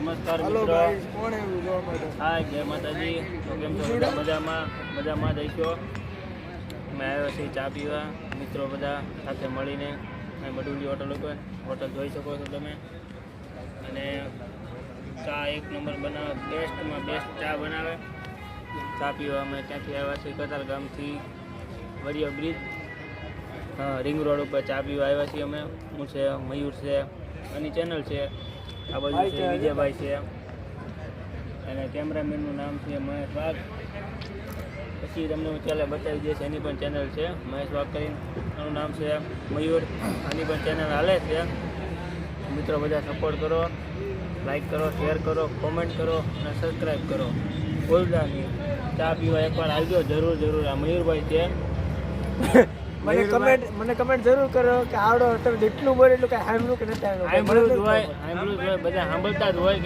નમસ્કાર મિત્રો. હા, જય માતાજી. તો કેમ છો બધા? મજામાં જઈશો. મેં આવ્યો છે ચા પીવા, મિત્રો બધા સાથે મળીને. અહીં મડુલી હોટલ જોઈ શકો છો તમે. અને ચા એક નંબર બનાવે, બેસ્ટમાં બેસ્ટ ચા બનાવે. ચા પીવા અમે ક્યાંથી આવ્યા છીએ? કતાર ગામથી વરિયો બ્રિજ રિંગ રોડ ઉપર ચા પીવા આવ્યા છીએ અમે. હું છે, મયુર છે, એની ચેનલ છે. આ બાજુ છે વિજયભાઈ છે, અને કેમેરામેનનું નામ છે મહેશ વાઘ. પછી તમને હું ચાલે બતાવી દઈશ, એની પણ ચેનલ છે મહેશ વાઘ કરીને. એનું નામ છે મયુર. આની પણ ચેનલ હાલે છે. મિત્રો બધા સપોર્ટ કરો, લાઈક કરો, શેર કરો, કોમેન્ટ કરો અને સબસ્ક્રાઈબ કરો. ભૂલતા નહીં. ચા પીવા એકવાર આવજો જરૂર. આ મયુરભાઈ છે. મને કમેન્ટ જરૂર કરો કે આવડો તમે જેટલું બોલે એટલું કઈ સાંભળ્યું કે નથી સાંભળ્યું જ હોય, બધા સાંભળતા જ હોય.